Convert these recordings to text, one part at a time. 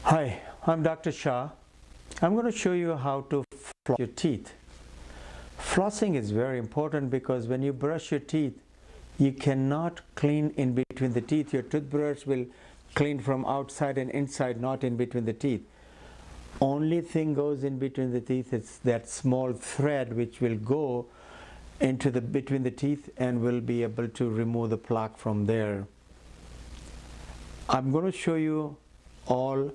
Hi, I'm Dr. Shah. I'm going to show you how to floss your teeth. Flossing is very important because when you brush your teeth, you cannot clean in between the teeth. Your toothbrush will clean from outside and inside, not in between the teeth. Only thing goes in between the teeth is that small thread which will go into the between the teeth and will be able to remove the plaque from there. I'm going to show you all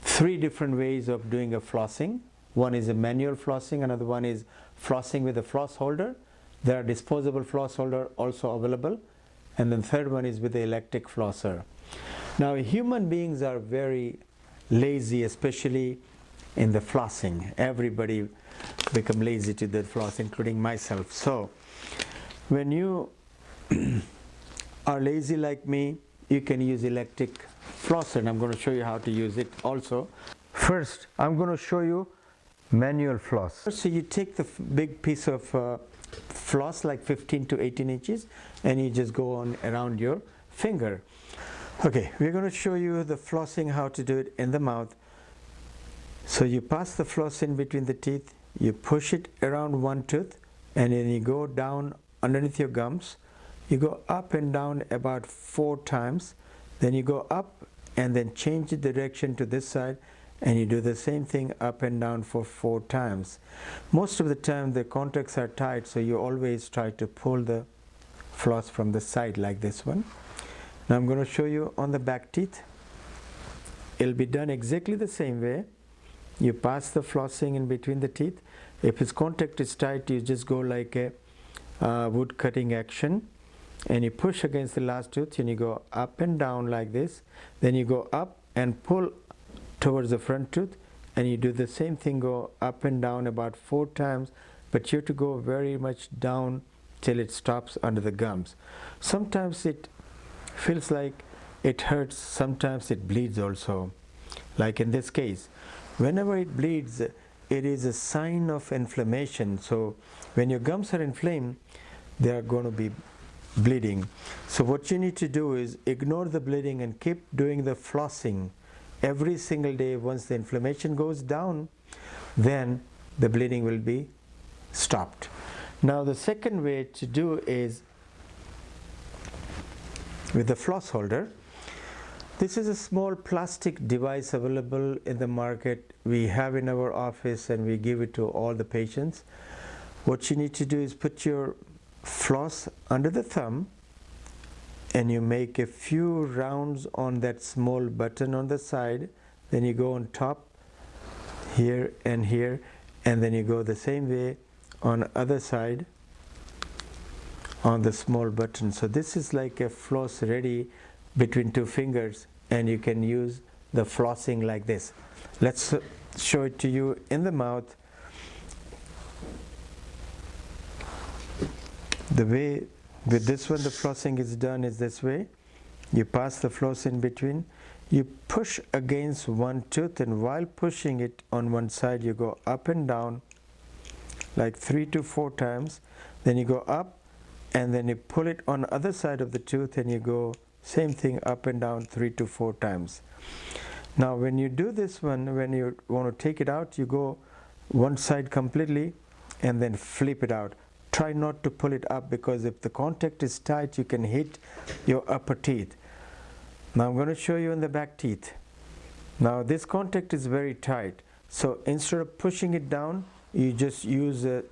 three different ways of doing a flossing. One is a manual flossing, another one is flossing with a floss holder. There are disposable floss holder also available, and then third one is with the electric flosser. Now human beings are very lazy, especially in the flossing. Everybody become lazy to the floss, including myself. So when you are lazy like me, you can use electric flosser, and I'm going to show you how to use it also. First, I'm going to show you manual floss. So you take the big piece of floss, like 15 to 18 inches, and you just go on around your finger. Okay, we're going to show you the flossing, how to do it in the mouth. So you pass the floss in between the teeth, you push it around one tooth, and then you go down underneath your gums. You go up and down about 4 times, then you go up and then change the direction to this side, and you do the same thing up and down for 4 times. Most of the time the contacts are tight, so you always try to pull the floss from the side like this one. Now I'm going to show you on the back teeth. It'll be done exactly the same way. You pass the flossing in between the teeth. If its contact is tight, you just go like a wood cutting action, and you push against the last tooth, and you go up and down like this. Then you go up and pull towards the front tooth, and you do the same thing, go up and down about 4 times, but you have to go very much down till it stops under the gums. Sometimes it feels like it hurts, sometimes it bleeds also. Like in this case, whenever it bleeds, it is a sign of inflammation. So when your gums are inflamed, they are going to be bleeding. So what you need to do is ignore the bleeding and keep doing the flossing every single day. Once the inflammation goes down, then the bleeding will be stopped. Now the second way to do is with the floss holder. This is a small plastic device available in the market. We have in our office and we give it to all the patients. What you need to do is put your floss under the thumb, and you make a few rounds on that small button on the side. Then you go on top here, and then you go the same way on other side on the small button. So this is like a floss ready between 2 fingers, and you can use the flossing like this. Let's show it to you in the mouth. The way with this one the flossing is done is this way. You pass the floss in between, you push against one tooth, and while pushing it on one side, you go up and down like 3 to 4 times. Then you go up, and then you pull it on the other side of the tooth, and you go same thing up and down 3 to 4 times. Now when you do this one, when you want to take it out, you go one side completely and then flip it out. Try not to pull it up, because if the contact is tight, you can hit your upper teeth. Now I'm going to show you in the back teeth. Now this contact is very tight, so instead of pushing it down, you just use a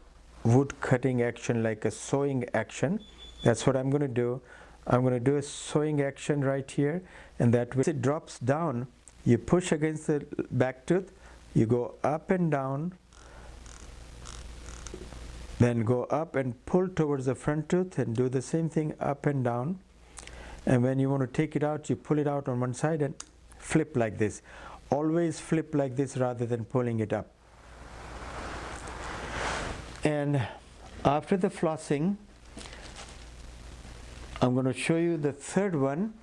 wood cutting action, like a sewing action. That's what I'm going to do. I'm going to do a sewing action right here, and that way it drops down. You push against the back tooth, you go up and down, then go up and pull towards the front tooth, and do the same thing up and down. And when you want to take it out, you pull it out on one side and flip like this. Always flip like this rather than pulling it up. And after the flossing, I'm going to show you the third one.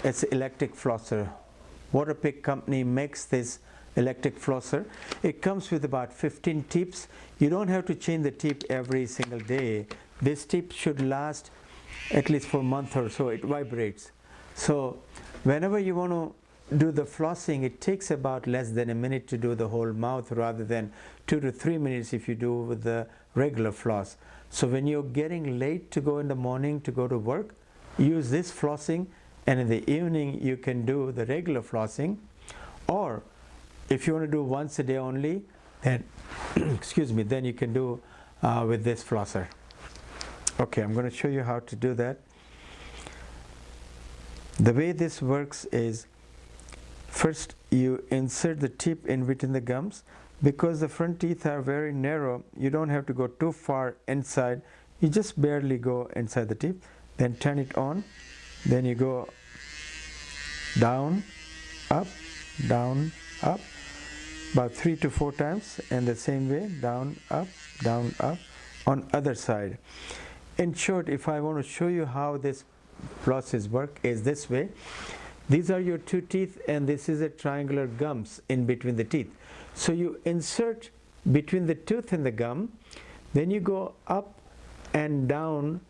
It's electric flosser. Waterpik company makes this electric flosser. It comes with about 15 tips. You don't have to change the tip every single day. This tip should last at least for a month or so. It vibrates. So whenever you want to do the flossing, it takes about less than a minute to do the whole mouth rather than 2 to 3 minutes if you do with the regular floss. So when you're getting late to go in the morning to go to work, use this flossing, and in the evening you can do the regular flossing. Or if you want to do once a day only, then excuse me, then you can do with this flosser. Okay, I'm going to show you how to do that. The way this works is, first you insert the tip in between the gums. Because the front teeth are very narrow, you don't have to go too far inside. You just barely go inside the tip, then turn it on, then you go down, up, about 3 to 4 times, and the same way, down, up, on other side. In short, if I want to show you how this flosses work, is this way. These are your 2 teeth, and this is a triangular gums in between the teeth. So you insert between the tooth and the gum, then you go up and down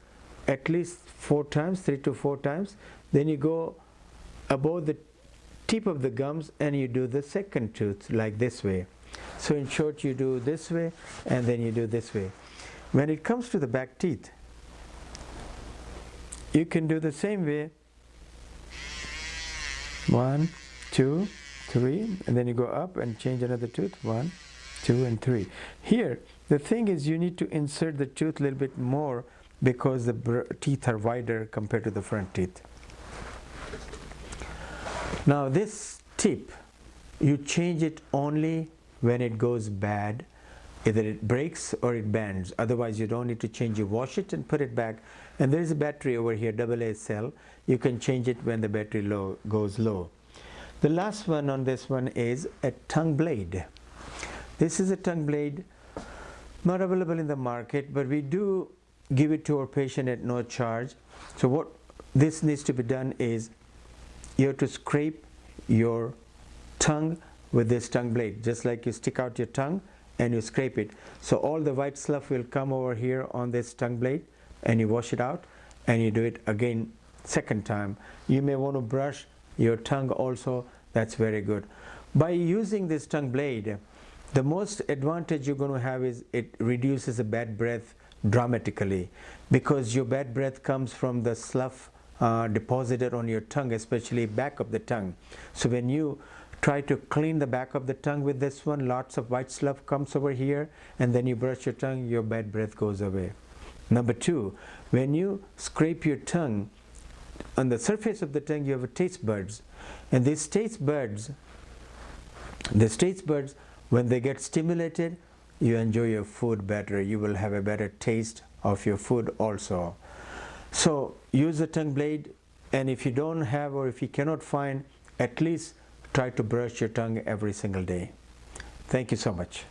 at least 4 times, 3 to 4 times, then you go above the tip of the gums and you do the second tooth like this way. So in short, you do this way and then you do this way. When it comes to the back teeth, you can do the same way. 1, 2, 3, and then you go up and change another tooth. 1, 2, and 3. Here, the thing is, you need to insert the tooth a little bit more because the teeth are wider compared to the front teeth. Now this tip, you change it only when it goes bad. Either it breaks or it bends. Otherwise, you don't need to change. You wash it and put it back. And there is a battery over here, AA cell. You can change it when the battery goes low. The last one on this one is a tongue blade. This is a tongue blade, not available in the market, but we do give it to our patient at no charge. So what this needs to be done is, you have to scrape your tongue with this tongue blade, just like you stick out your tongue and you scrape it. So all the white stuff will come over here on this tongue blade, and you wash it out and you do it again second time. You may want to brush your tongue also. That's very good. By using this tongue blade, the most advantage you're going to have is it reduces the bad breath dramatically, because your bad breath comes from the slough deposited on your tongue, especially back of the tongue. So when you try to clean the back of the tongue with this one, lots of white slough comes over here, and then you brush your tongue, your bad breath goes away. Number 2, when you scrape your tongue, on the surface of the tongue you have taste buds, and these taste buds, when they get stimulated, you enjoy your food better. You will have a better taste of your food also. So use the tongue blade, and if you don't have, or if you cannot find, at least try to brush your tongue every single day. Thank you so much.